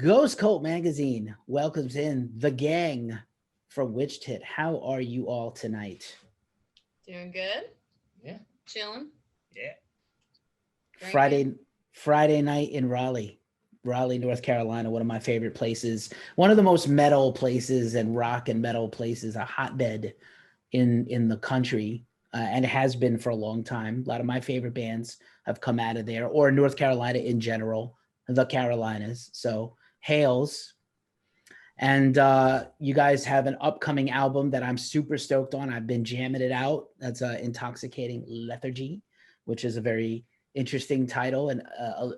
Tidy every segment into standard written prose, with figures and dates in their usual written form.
Ghost Cult Magazine welcomes in the gang from WitchTit. How are you all tonight? Doing good. Yeah. Chilling. Yeah. Friday night in Raleigh, North Carolina, one of my favorite places, one of the most metal places and rock and metal places, a hotbed in the country, and it has been for a long time. A lot of my favorite bands have come out of there, or North Carolina in general, the Carolinas. So hails. And you guys have an upcoming album that I'm super stoked on. I've been jamming it out. That's Intoxicating Lethargy, which is a very interesting title, and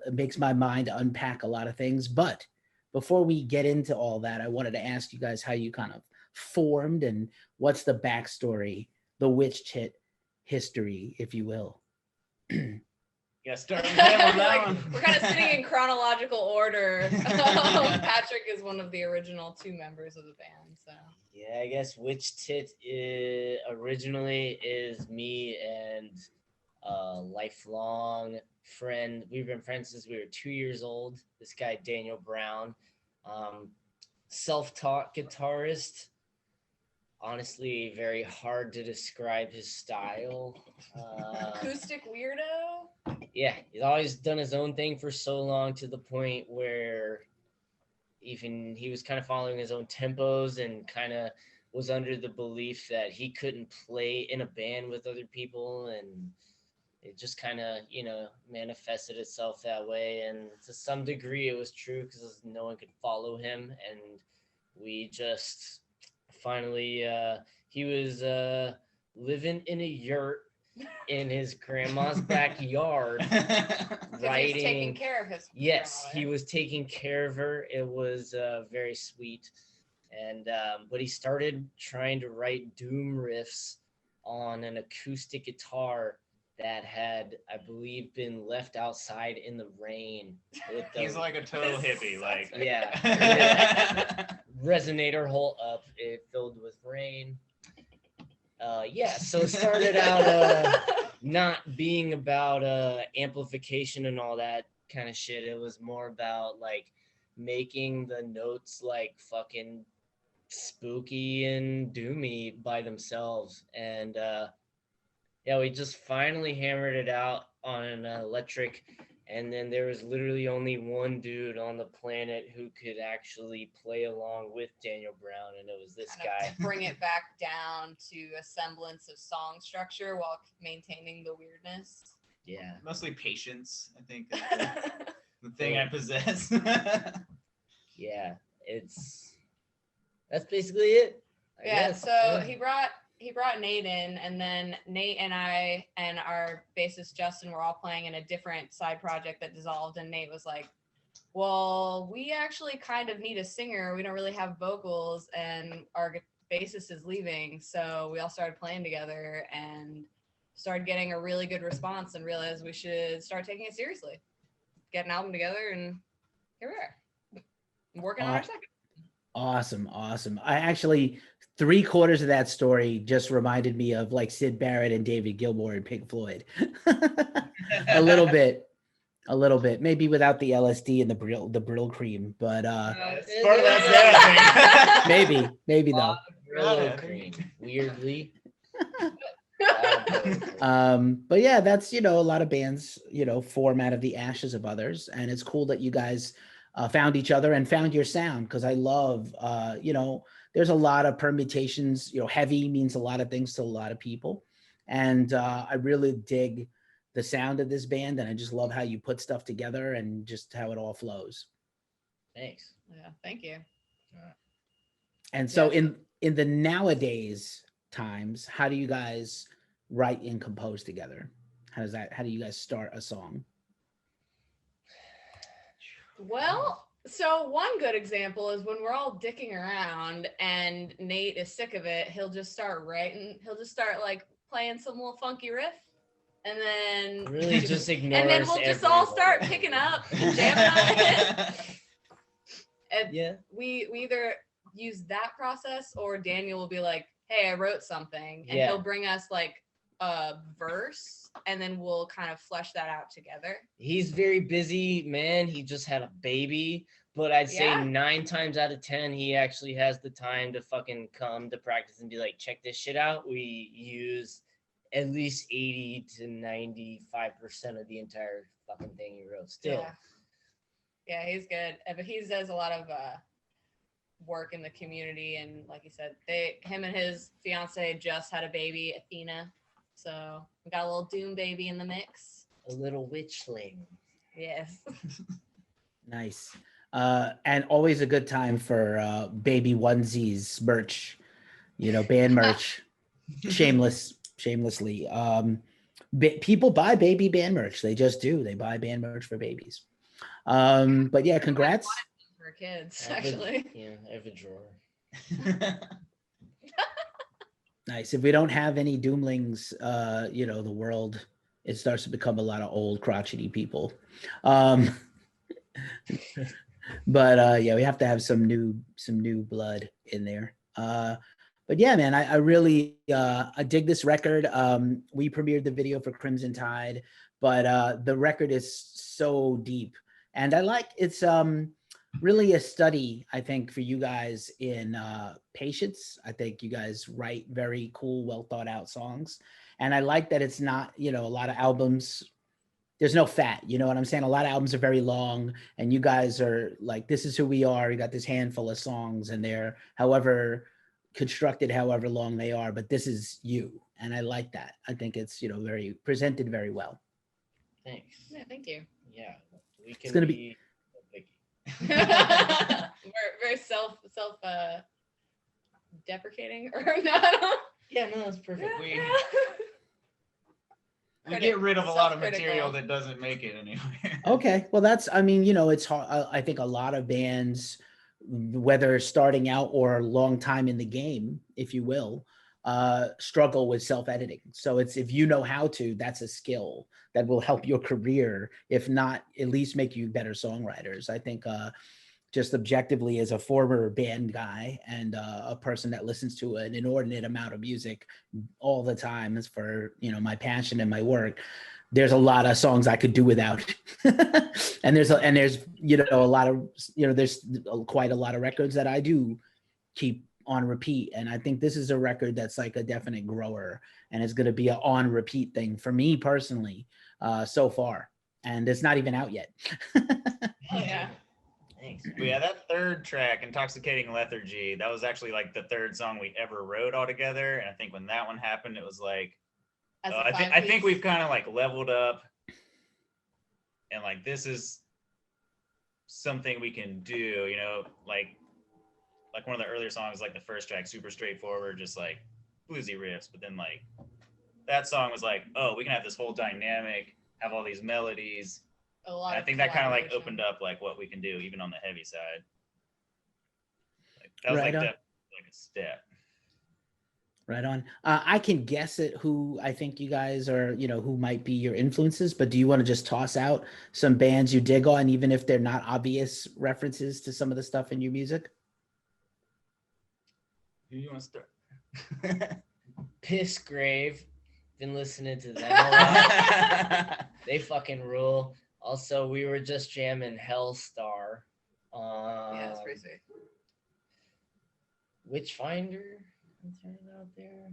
it makes my mind unpack a lot of things. But before we get into all that, I wanted to ask you guys how you kind of formed and what's the backstory, the WitchTit history, if you will. Yeah, start with him on that one. We're kind of sitting in chronological order. Patrick is one of the original two members of the band. So Yeah, I guess WitchTit originally is me and a lifelong friend. We've been friends since we were 2 years old. This guy, Daniel Brown, self-taught guitarist. Honestly, very hard to describe his style. acoustic weirdo. Yeah, he's always done his own thing for so long, to the point where even he was kind of following his own tempos and kind of was under the belief that he couldn't play in a band with other people, and it just kind of, manifested itself that way. And to some degree it was true, because no one could follow him, and we just finally he was living in a yurt in his grandma's backyard Writing. He's taking care of his yes grandmother. He was taking care of her. It was very sweet. And but he started trying to write doom riffs on an acoustic guitar that had, I believe, been left outside in the rain. He's like a total hippie, like yeah. Resonator hole up, it filled with rain. So it started out not being about amplification and all that kind of shit. It was more about like making the notes like fucking spooky and doomy by themselves. And we just finally hammered it out on an electric. And then there was literally only one dude on the planet who could actually play along with Daniel Brown, and it was this guy. Bring it back down to a semblance of song structure while maintaining the weirdness. Yeah. Mostly patience, I think, is the thing I possess. Yeah, that's basically it. I guess. So he brought Nate in, and then Nate and I and our bassist Justin were all playing in a different side project that dissolved, and Nate was like, well, we actually kind of need a singer. We don't really have vocals, and our bassist is leaving. So we all started playing together and started getting a really good response, and realized we should start taking it seriously. Get an album together, and here we are. I'm working on our second. Awesome. I actually, 3/4 of that story just reminded me of like Syd Barrett and David Gilmour and Pink Floyd. a little bit, maybe without the LSD and the Brill cream, but part of that thing. maybe though. Brillo cream, weirdly. But yeah, that's, a lot of bands, form out of the ashes of others, and it's cool that you guys found each other and found your sound, because I love, there's a lot of permutations. Heavy means a lot of things to a lot of people, and I really dig the sound of this band, and I just love how you put stuff together and just how it all flows. Thanks. Yeah, thank you. And so in the nowadays times, how do you guys write and compose together? How do you guys start a song? Well, so one good example is when we're all dicking around and Nate is sick of it, he'll just start writing. He'll just start like playing some little funky riff, and then really just ignore. And then we'll just all start picking up and jamming on it. And we either use that process, or Daniel will be like, "Hey, I wrote something," and he'll bring us like a verse, and then we'll kind of flesh that out together. He's very busy, man. He just had a baby, But I'd say Yeah. 9 times out of 10, he actually has the time to fucking come to practice and be like, check this shit out. We use at least 80 to 95% of the entire fucking thing he wrote still. Yeah, he's good. But he does a lot of work in the community, and like you said, him and his fiance just had a baby, Athena. So we got a little Doom baby in the mix. A little witchling. Yes. Nice. And always a good time for baby onesies merch, band merch. Shamelessly. People buy baby band merch. They just do. They buy band merch for babies. But yeah, congrats. For kids, I have actually. I have a drawer. Nice. If we don't have any doomlings, the world, it starts to become a lot of old crotchety people. But yeah, we have to have some new blood in there. But yeah, man, I really I dig this record. We premiered the video for Crimson Tide, but the record is so deep, and I like it's really a study, I think, for you guys in patience. I think you guys write very cool, well thought out songs, and I like that it's not a lot of albums. There's no fat, you know what I'm saying? A lot of albums are very long, and you guys are like, this is who we are. You got this handful of songs, and they're however constructed, however long they are, but this is you. And I like that. I think it's, very presented very well. Thanks. Yeah, thank you. Yeah. We can gonna be We're very self deprecating or not. Yeah, no, that's perfect. We get rid of a lot of Self-critical. material that doesn't make it anywhere. Okay. Well, it's hard. I think a lot of bands, whether starting out or a long time in the game, if you will, struggle with self-editing. So if you know how to, that's a skill that will help your career, if not at least make you better songwriters. I think just objectively, as a former band guy and a person that listens to an inordinate amount of music all the time, as for my passion and my work, there's a lot of songs I could do without. and there's a lot of there's quite a lot of records that I do keep on repeat, and I think this is a record that's like a definite grower, and it's going to be an on repeat thing for me personally so far, and it's not even out yet. Oh yeah. Thanks. But yeah, that third track, Intoxicating Lethargy, that was actually like the third song we ever wrote all together. And I think when that one happened, it was like, I think we've kind of like leveled up, and like this is something we can do, like one of the earlier songs, like the first track, super straightforward, just like bluesy riffs. But then like that song was like, oh, we can have this whole dynamic, have all these melodies. I think that kind of like opened up like what we can do even on the heavy side. Like, that was Right on. like a step. Right on. I can guess at who I think you guys are, who might be your influences, but do you want to just toss out some bands you dig on, even if they're not obvious references to some of the stuff in your music? Who do you want to start? Piss Grave. Been listening to them a lot. They fucking rule. Also, we were just jamming Hellstar. Yeah, that's pretty sweet. Witchfinder. Out there.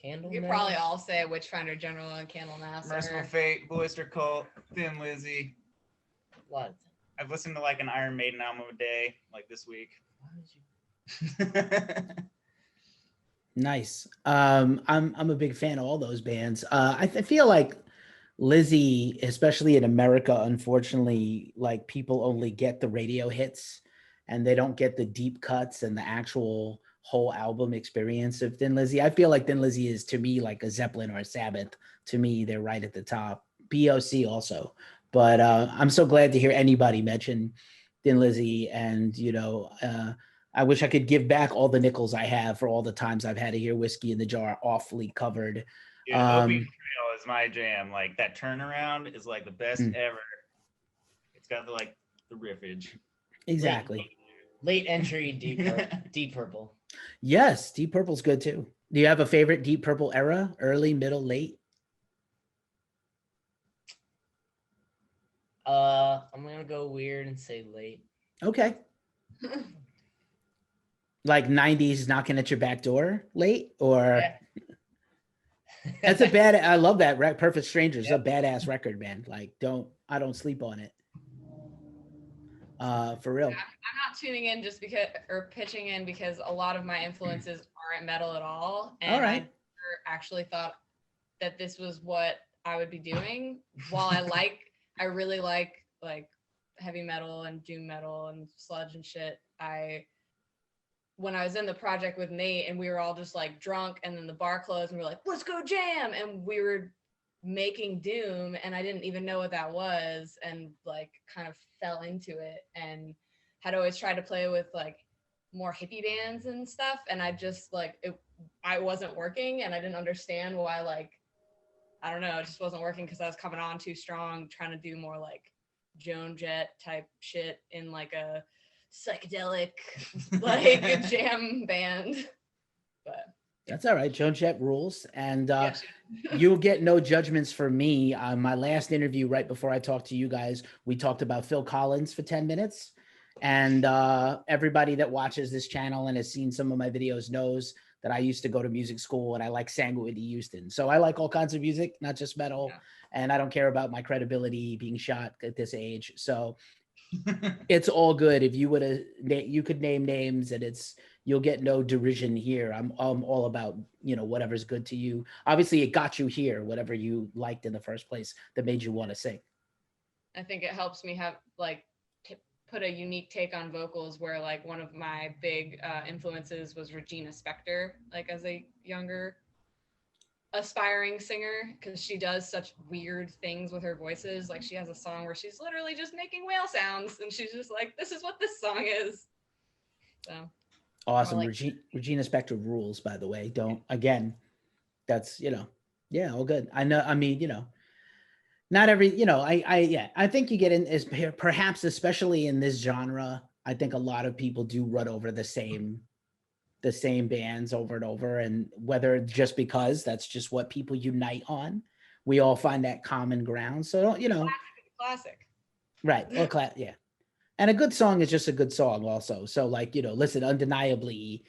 Candle. You could probably all say Witchfinder General and Candlemass. Merciful Fate, Boyster Cult, Thin Lizzy. A lot of them. I've listened to like an Iron Maiden album a day, like this week. Why would you? Nice. I'm a big fan of all those bands. I feel like Lizzy, especially in America, unfortunately, like people only get the radio hits and they don't get the deep cuts and the actual whole album experience of Thin Lizzy. I feel like Thin Lizzy is, to me, like a Zeppelin or a Sabbath. To me, they're right at the top. BOC also. But I'm so glad to hear anybody mention Thin Lizzy, and I wish I could give back all the nickels I have for all the times I've had to hear Whiskey in the Jar awfully covered. Yeah, Opie Trail is my jam. Like that turnaround is like the best ever. It's got the riffage. Exactly. Late entry, Deep Purple. Yes, Deep Purple's good too. Do you have a favorite Deep Purple era? Early, middle, late? I'm gonna go weird and say late. Okay. Like 90s knocking at your back door late, or Yeah. that's a bad, I love that. Perfect Strangers, a badass record, man. Like I don't sleep on it. For real. I'm not tuning in just because, or pitching in because a lot of my influences aren't metal at all. And All right. I never actually thought that this was what I would be doing. While I really like heavy metal and doom metal and sludge and shit. When I was in the project with Nate and we were all just like drunk and then the bar closed and we were like, let's go jam. And we were making doom and I didn't even know what that was and like kind of fell into it and had always tried to play with like more hippie bands and stuff. And I just I wasn't working and I didn't understand why, like, I don't know, it just wasn't working because I was coming on too strong, trying to do more like Joan Jett type shit in like a psychedelic like jam band. But that's all right. Joan Jett rules. And you'll get no judgments from me. My last interview right before I talked to you guys, we talked about Phil Collins for 10 minutes. And everybody that watches this channel and has seen some of my videos knows that I used to go to music school and I like sang with Whitney Houston. So I like all kinds of music, not just metal. Yeah. And I don't care about my credibility being shot at this age. So it's all good. If you you could name names and you'll get no derision here. I'm all about, whatever's good to you. Obviously it got you here, whatever you liked in the first place that made you want to sing. I think it helps me have put a unique take on vocals where like one of my big influences was Regina Spektor, like as a younger aspiring singer, because she does such weird things with her voices. Like she has a song where she's literally just making whale sounds and she's just like, this is what this song is. So awesome. Like, Regina Spektor rules, by the way. That's all good. I know, I mean, not every, I think you get in is perhaps, especially in this genre, I think a lot of people do run over the same bands over and over, and whether just because that's just what people unite on, we all find that common ground. So, classic. Right. Or yeah. And a good song is just a good song also. So like, listen, undeniably,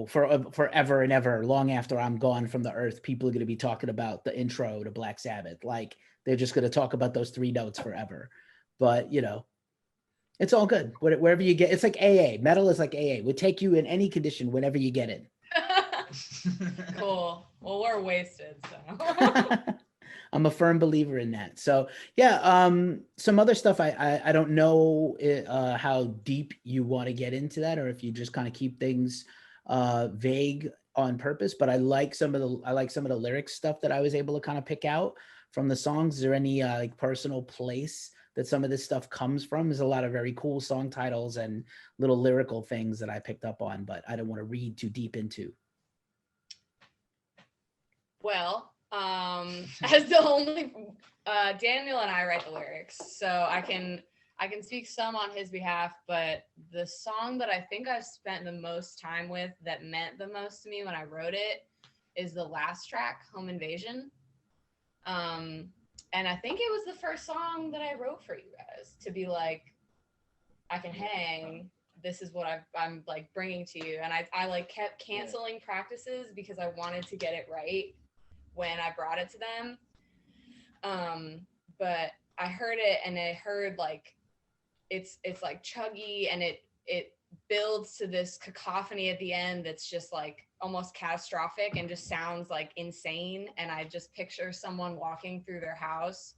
forever and ever, long after I'm gone from the earth, people are going to be talking about the intro to Black Sabbath. Like they're just going to talk about those 3 notes forever. But, it's all good. Wherever you get, it's like AA. Metal is like AA. Would take you in any condition whenever you get in. Cool. Well, we're wasted, so. I'm a firm believer in that. So yeah, some other stuff. I don't know how deep you want to get into that, or if you just kind of keep things vague on purpose. But I like some of the lyrics stuff that I was able to kind of pick out from the songs. Is there any like personal place that some of this stuff comes from? There's a lot of very cool song titles and little lyrical things that I picked up on, but I don't want to read too deep into. Well, as the only Daniel and I write the lyrics, so I can speak some on his behalf, but the song that I think I've spent the most time with that meant the most to me when I wrote it is the last track, Home Invasion. And I think it was the first song that I wrote for you guys to be like, I can hang. This is what I'm like bringing to you. And I like kept canceling practices because I wanted to get it right when I brought it to them. But I heard it and I heard like, it's like chuggy and it builds to this cacophony at the end that's just like almost catastrophic and just sounds like insane. And I just picture someone walking through their house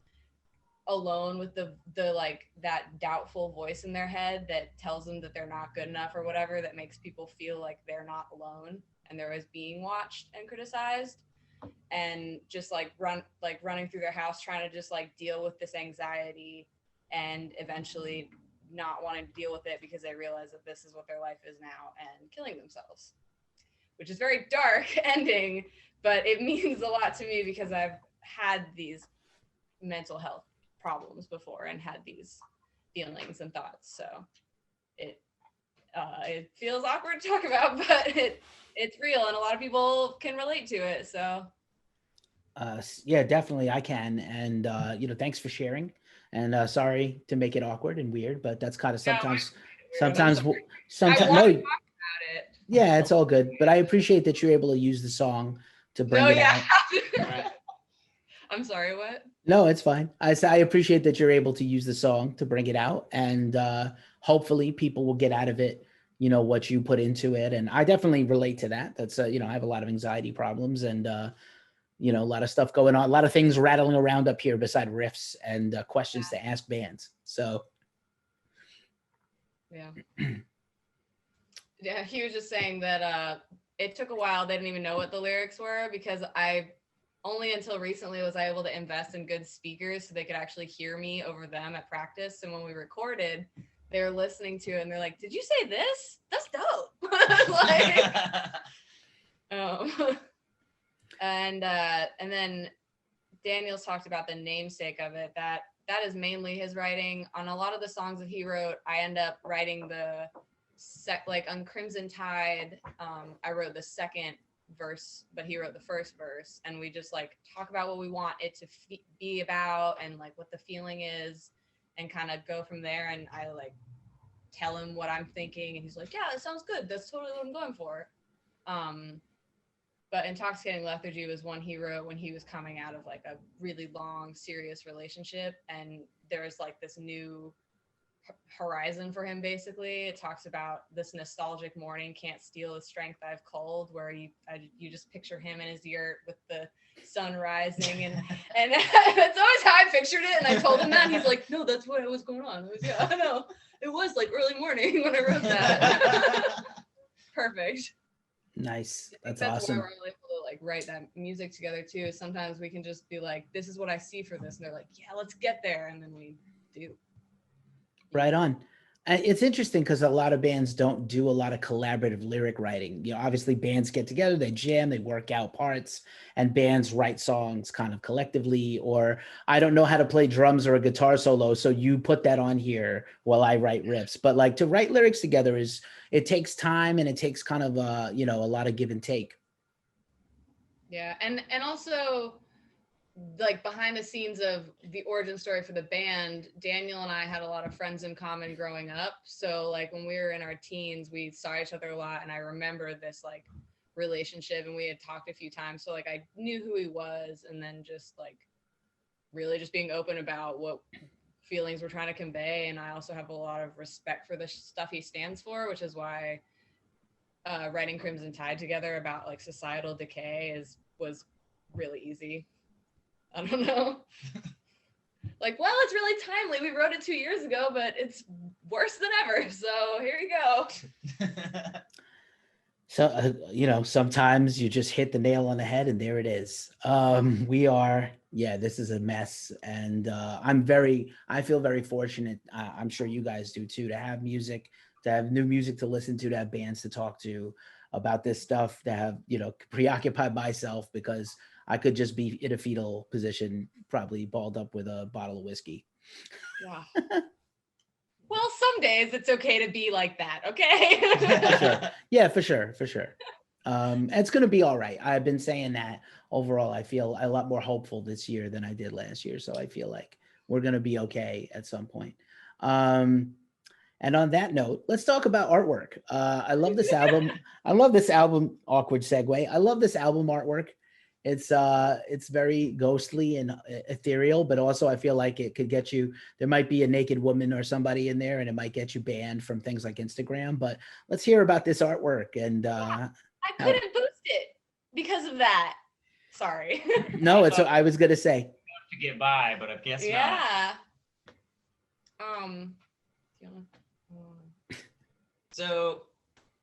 alone with the like that doubtful voice in their head that tells them that they're not good enough or whatever, that makes people feel like they're not alone and they're always being watched and criticized, and just like running through their house trying to just like deal with this anxiety and eventually not wanting to deal with it because they realize that this is what their life is now and killing themselves, which is very dark ending, but it means a lot to me because I've had these mental health problems before and had these feelings and thoughts. So it feels awkward to talk about, but it's real and a lot of people can relate to it. So yeah, definitely I can. And thanks for sharing. And sorry to make it awkward and weird, but that's kind of sometimes sometimes, I sometimes, want to no, talk about it. yeah, it's all good. But I appreciate that you're able to use the song to bring it out. I'm sorry, what? No, it's fine. I appreciate that you're able to use the song to bring it out, and hopefully people will get out of it, you know, what you put into it. And I definitely relate to that. That's you know, I have a lot of anxiety problems and you know, a lot of stuff going on, a lot of things rattling around up here beside riffs and questions to ask bands. So yeah. Yeah, he was just saying that it took a while. They didn't even know what the lyrics were because only until recently was I able to invest in good speakers so they could actually hear me over them at practice. And when we recorded, they were listening to it and they're like, "Did you say this? That's dope." Like, and then Daniel's talked about the namesake of it. That is mainly his writing. On a lot of the songs that he wrote, I end up writing the like on Crimson Tide. I wrote the second verse, but he wrote the first verse, and we just like talk about what we want it to be about and like what the feeling is and kind of go from there. And I like tell him what I'm thinking and he's like, yeah, that sounds good, that's totally what I'm going for. But Intoxicating Lethargy was one he wrote when he was coming out of like a really long serious relationship, and there was like this new horizon for him. Basically, it talks about this nostalgic morning can't steal the strength I've culled, where you just picture him in his yurt with the sun rising and that's always how I pictured it. And I told him that, and he's like, no, that's what was going on. Yeah, I know, it was like early morning when I wrote that. Perfect. nice. That's why awesome. we're able to like write that music together too. Sometimes we can just be like, this is what I see for this, and they're like, yeah, let's get there, and then we do. Right on. It's interesting because a lot of bands don't do a lot of collaborative lyric writing. You know, obviously bands get together, they jam, they work out parts, and bands write songs kind of collectively. Or I don't know how to play drums or a guitar solo, so you put that on here while I write riffs. But like to write lyrics together it takes time and it takes kind of you know, a lot of give and take. Yeah, and also like behind the scenes of the origin story for the band, Daniel and I had a lot of friends in common growing up. So like when we were in our teens, we saw each other a lot, and I remember this like relationship, and we had talked a few times. So like I knew who he was, and then just like really just being open about what feelings we're trying to convey. And I also have a lot of respect for the stuff he stands for, which is why writing Crimson Tide together about like societal decay was really easy. I don't know. Like, well, it's really timely. We wrote it 2 years ago, but it's worse than ever. So here you go. So, you know, sometimes you just hit the nail on the head and there it is. This is a mess. And I feel very fortunate. I'm sure you guys do too, to have music, to have new music to listen to have bands to talk to about this stuff, to have, you know, preoccupied myself because I could just be in a fetal position, probably balled up with a bottle of whiskey. Yeah. Well, some days it's okay to be like that, okay? For sure. Yeah, for sure. It's going to be all right. I've been saying that overall. I feel a lot more hopeful this year than I did last year. So I feel like we're going to be okay at some point. And on that note, let's talk about artwork. I love this album. Awkward segue. I love this album artwork. It's very ghostly and ethereal, but also I feel like it could get you, there might be a naked woman or somebody in there and it might get you banned from things like Instagram. But let's hear about this artwork. And I couldn't boost it because of that. Sorry. No, it's what I was gonna say. To get by, but I guess yeah. not. So,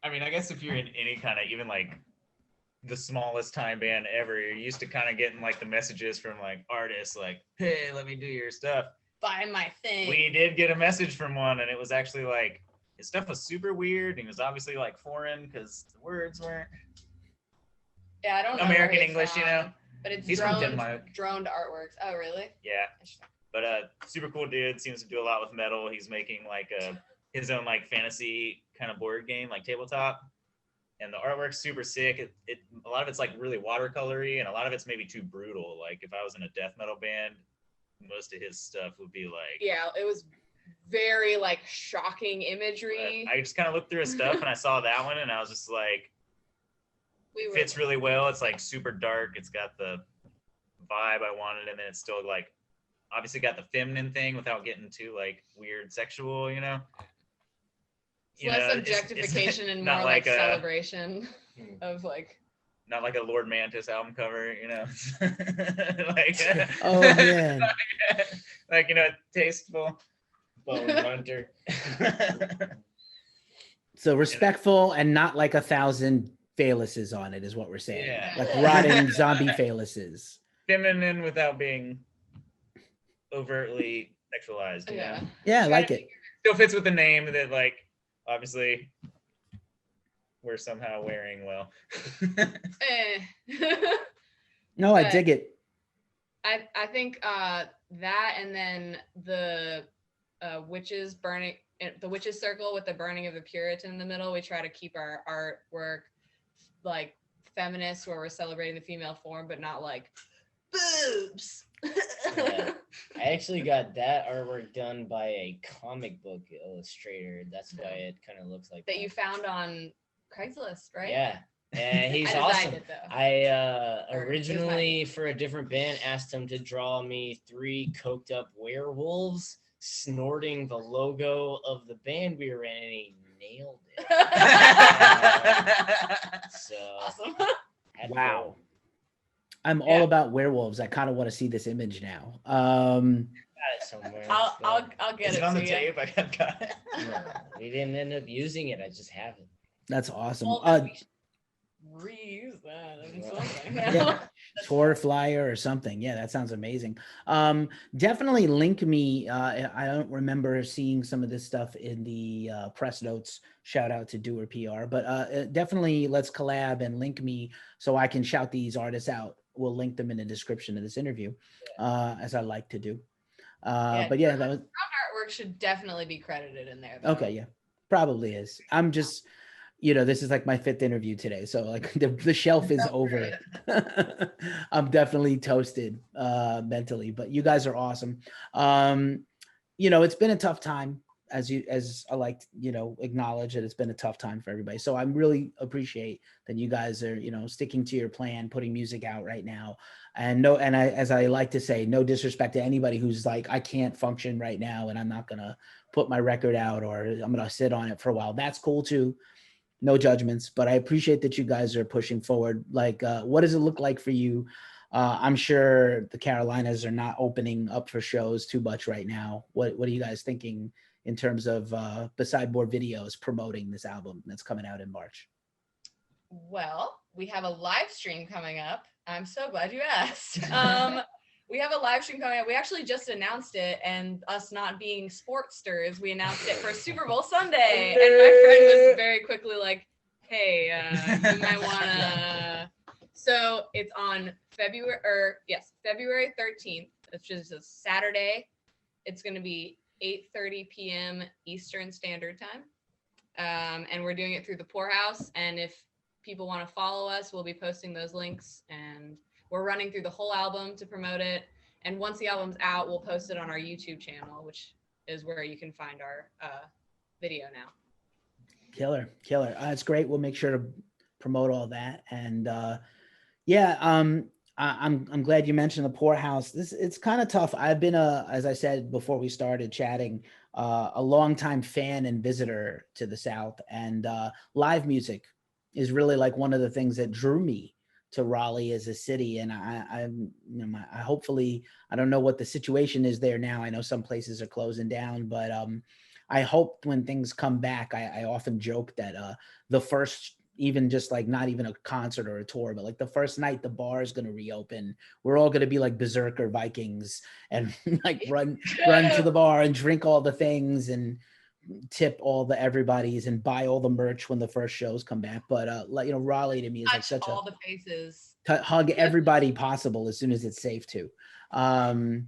I mean, I guess if you're in any kind of, even like the smallest time band ever, you're used to kind of getting like the messages from like artists like, hey, let me do your stuff, buy my thing. We did get a message from one, and it was actually like his stuff was super weird, and it was obviously like foreign because the words weren't I don't know American English, you know, but it's he's from Denmark. Droned artworks. Oh really? Yeah, but super cool dude, seems to do a lot with metal. He's making like his own like fantasy kind of board game, like tabletop. And the artwork's super sick. It a lot of it's like really watercolory, and a lot of it's maybe too brutal. Like if I was in a death metal band, most of his stuff would be like, yeah, it was very like shocking imagery. I just kind of looked through his stuff and I saw that one and I was just like, it fits really well. It's like super dark. It's got the vibe I wanted, and then it's still like obviously got the feminine thing without getting too like weird sexual, you know. It's less objectification and more like celebration of like. Not like a Lord Mantis album cover, you know. Like, oh man. Like, you know, tasteful. Bone hunter. So respectful and not like 1,000 phalluses on it is what we're saying. Yeah. Like rotting zombie phalluses. Feminine without being overtly sexualized. Yeah. Yeah, I like it. Still fits with the name that, like, obviously we're somehow wearing well. No, I dig it. I think that, and then the witches burning, the witches circle with the burning of the Puritan in the middle. We try to keep our artwork like feminist, where we're celebrating the female form, but not like boobs. Yeah. I actually got that artwork done by a comic book illustrator. That's why it kind of looks like that. You found on Craigslist, right? Yeah. And he's awesome. I originally, for a different band, asked him to draw me 3 coked up werewolves snorting the logo of the band we were in, and he nailed it. So awesome. Wow. I'm all about werewolves. I kind of want to see this image now. Got it somewhere. I'll get it on the to tape. you. I got it. No, we didn't end up using it. I just have it. That's awesome. Well, reuse that in something. Yeah. Tour flyer or something. Yeah, that sounds amazing. Definitely link me. I don't remember seeing some of this stuff in the press notes. Shout out to Doer PR, but definitely let's collab and link me so I can shout these artists out. We'll link them in the description of this interview, as I like to do. But yeah, that was artwork should definitely be credited in there, though. Okay, yeah, probably is. I'm just, this is like my 5th interview today, so like the shelf is over. I'm definitely toasted mentally, but you guys are awesome. It's been a tough time, as I like acknowledge that it's been a tough time for everybody. So I really appreciate that you guys are sticking to your plan, putting music out right now. And as I like to say, no disrespect to anybody who's like, I can't function right now and I'm not gonna put my record out, or I'm gonna sit on it for a while. That's cool too. No judgments, but I appreciate that you guys are pushing forward. Like, what does it look like for you? I'm sure the Carolinas are not opening up for shows too much right now. What are you guys thinking in terms of, beside more videos promoting this album that's coming out in March? Well, we have a live stream coming up. I'm so glad you asked. We have a live stream coming up. We actually just announced it, and us not being sportsters, we announced it for Super Bowl Sunday. And my friend was very quickly like, hey, you might wanna. So it's on February 13th, which is a Saturday. It's gonna be 8:30 p.m. Eastern Standard Time. And we're doing it through the Poorhouse. And if people want to follow us, we'll be posting those links, and we're running through the whole album to promote it. And once the album's out, we'll post it on our YouTube channel, which is where you can find our video now. Killer. It's great. We'll make sure to promote all that. And I'm glad you mentioned the Poorhouse. It's kind of tough. I've been as I said before we started chatting, a longtime fan and visitor to the South, and live music is really like one of the things that drew me to Raleigh as a city. And I hopefully, I don't know what the situation is there now. I know some places are closing down, but I hope when things come back, I often joke that the first, even just like not even a concert or a tour, but like the first night the bar is going to reopen, we're all going to be like berserker Vikings and like run to the bar and drink all the things and tip all the everybody's and buy all the merch when the first shows come back. But Raleigh to me is like such all the faces, hug everybody possible as soon as it's safe to. Some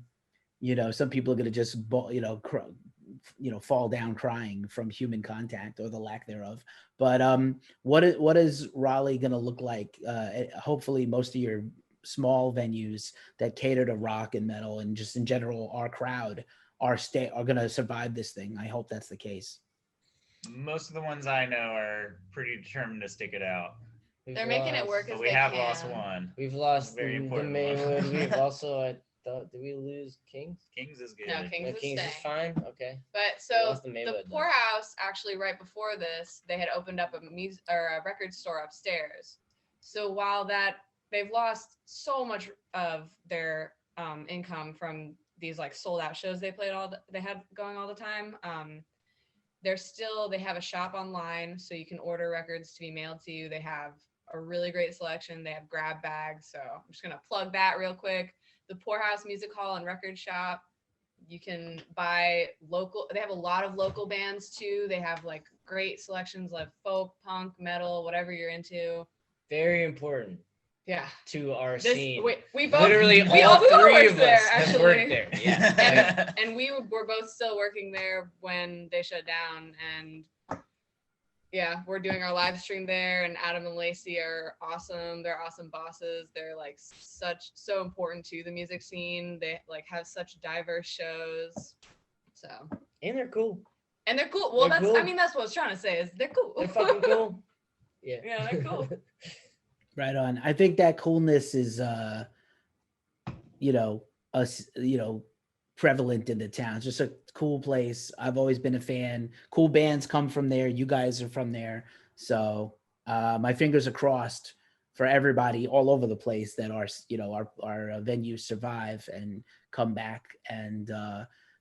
people are going to just fall down crying from human contact or the lack thereof. But what is Raleigh going to look like? Hopefully most of your small venues that cater to rock and metal and just in general our crowd are going to survive this thing. I hope that's the case. Most of the ones I know are pretty determined to stick it out. They're making it work But as we they have can. lost one. We've lost Very the important Maywood. one. We've also, I thought, did we lose Kings? Kings is good. No, Kings is Kings is staying. fine. Okay. But We so lost the Maywood, though. poorhouse, actually right before this, they had opened up a music or a record store upstairs. So while that they've lost so much of their income from these like sold out shows they had going all the time, they have a shop online, so you can order records to be mailed to you. They have a really great selection. They have grab bags. So I'm just gonna plug that real quick. The Poorhouse Music Hall and Record Shop. You can buy local. They have a lot of local bands too. They have like great selections like folk, punk, metal, whatever you're into. Very important. Yeah. To our scene. We both literally we all both three worked of there, us have actually. worked there. Yeah. And we were both still working there when they shut down, and yeah, we're doing our live stream there, and Adam and Lacey are awesome. They're awesome bosses. They're like so important to the music scene. They like have such diverse shows. So And they're cool. Well, They're cool. I mean that's what I was trying to say is they're cool. They're fucking cool. Yeah. Yeah, they're cool. Right on. I think that Coolness is prevalent in the town. It's just a cool place. I've always been a fan. Cool bands come from there. You guys are from there. So my fingers are crossed for everybody all over the place that our venues survive and come back. And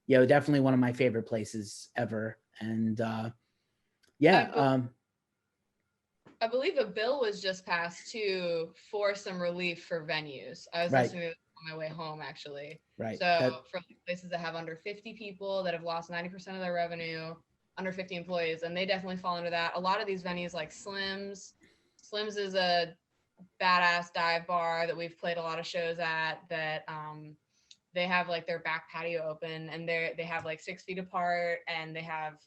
definitely one of my favorite places ever. And I believe a bill was just passed too for some relief for venues. I was Right. listening to it on my way home, actually. Right. So for places that have under 50 people that have lost 90% of their revenue, under 50 employees, and they definitely fall under that. A lot of these venues like Slim's is a badass dive bar that we've played a lot of shows at that they have like their back patio open, and they have like 6 feet apart, and they have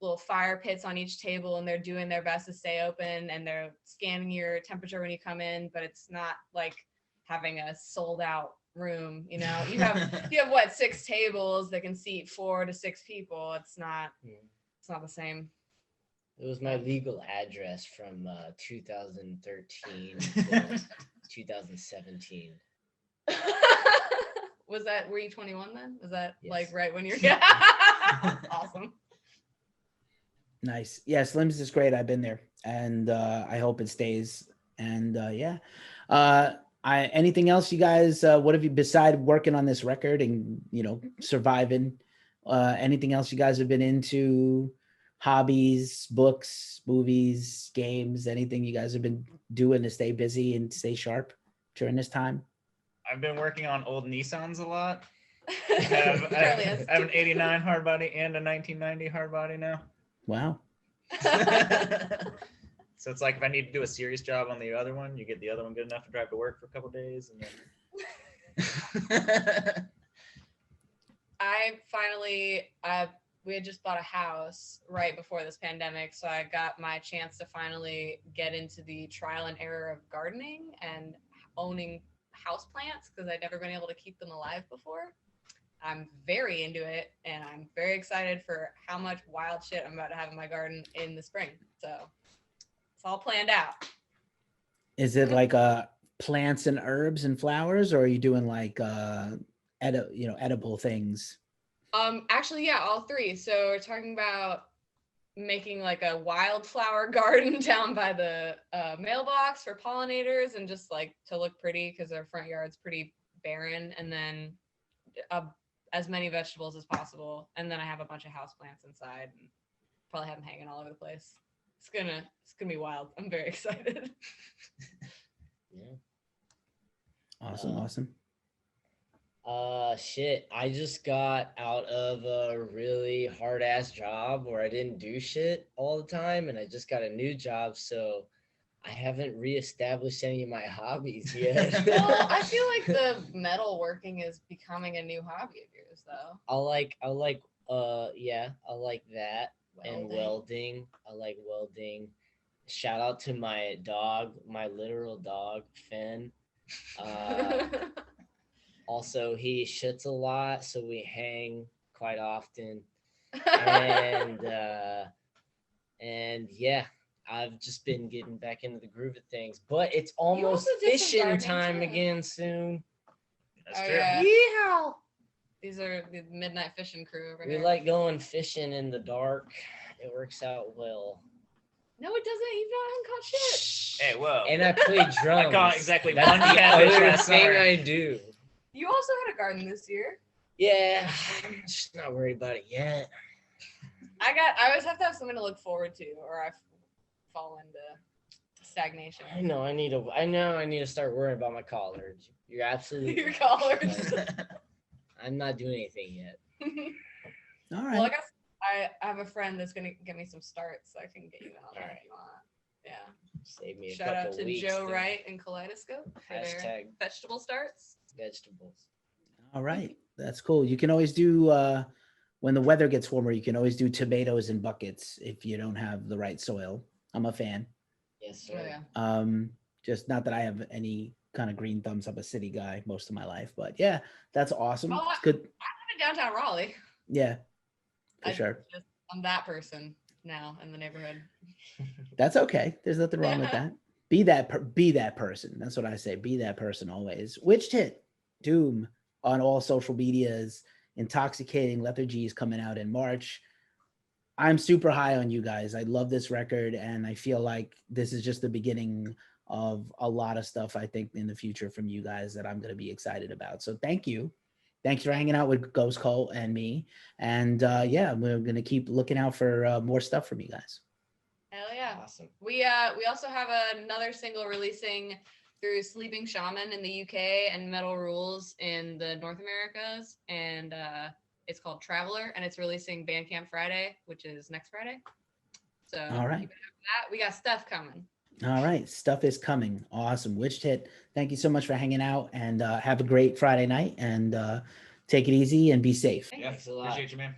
little fire pits on each table, and they're doing their best to stay open, and they're scanning your temperature when you come in, but it's not like having a sold out room. You have what, 6 tables that can seat 4 to 6 people. It's not the same. It was my legal address from 2013 to 2017. Were you 21 then? Was that Yes. like right when you're awesome? Nice. Yeah, Slim's is great. I've been there, and I hope it stays. And anything else you guys? What have you, beside working on this record and surviving? Anything else you guys have been into? Hobbies, books, movies, games? Anything you guys have been doing to stay busy and stay sharp during this time? I've been working on old Nissans a lot. I Charlie have an 89 hard body and a 1990 hard body now. Wow. So it's like if I need to do a serious job on the other one, you get the other one good enough to drive to work for a couple days, and then we had just bought a house right before this pandemic, so I got my chance to finally get into the trial and error of gardening and owning houseplants, because I'd never been able to keep them alive before. I'm very into it, and I'm very excited for how much wild shit I'm about to have in my garden in the spring. So it's all planned out. Is it like plants and herbs and flowers, or are you doing like edible things? Actually, yeah, all 3. So we're talking about making like a wildflower garden down by the mailbox for pollinators, and just like to look pretty because our front yard's pretty barren, and then as many vegetables as possible. And then I have a bunch of houseplants inside, and probably have them hanging all over the place. It's gonna be wild. I'm very excited. Yeah. Awesome. Shit. I just got out of a really hard ass job where I didn't do shit all the time, and I just got a new job, so I haven't reestablished any of my hobbies yet. Well, I feel like the metalworking is becoming a new hobby of yours, though. I like that. And welding. I like welding. Shout out to my dog, my literal dog, Finn. Also, he shits a lot, so we hang quite often. And yeah, I've just been getting back into the groove of things. But it's almost also did some fishing gardening, time too. again soon. That's Oh, true. yeah. Yeah. These are the midnight fishing crew over We here. like going fishing in the dark. It works out well. No, it doesn't. You haven't caught shit. Hey, whoa. And I play drums. caught exactly That's one the catfish other last thing summer. I do. You also had a garden this year. Yeah, I'm just not worried about it yet. I always have to have something to look forward to, or I fall into stagnation. I know I need to start worrying about my collards. You're absolutely Your right. collards. I'm not doing anything yet. All right. Well, I guess I have a friend that's gonna get me some starts, so I can get you out there if you want. Yeah. Save me a Shout out couple to weeks. Joe then. Wright and Kaleidoscope for their Hashtag vegetable starts. vegetables. All right. That's cool. You can always do when the weather gets warmer, you can always do tomatoes in buckets if you don't have the right soil. I'm a fan. Yes, Oh, sir. yeah. Just not that I have any kind of green thumbs. I'm a city guy most of my life, but yeah, that's awesome. Oh, It's good. I live in downtown Raleigh. Yeah, for sure. I'm that person now in the neighborhood. That's okay. There's nothing wrong with that. Be that person. That's what I say. Be that person always. WitchTit, Doom on all social medias. Intoxicating Lethargy is coming out in March. I'm super high on you guys. I love this record, and I feel like this is just the beginning of a lot of stuff I think in the future from you guys that I'm going to be excited about. So thank you. Thanks for hanging out with Ghost Cult and me. And yeah, we're going to keep looking out for more stuff from you guys. Hell yeah. Awesome. We also have another single releasing through Sleeping Shaman in the UK and Metal Rules in the North Americas, and it's called Traveler, and it's releasing Bandcamp Friday, which is next Friday. So All right. keep an eye on that. We got stuff coming. All right. Stuff is coming. Awesome. WitchTit, thank you so much for hanging out, and have a great Friday night, and take it easy and be safe. Yeah, Thanks a lot. appreciate you, man.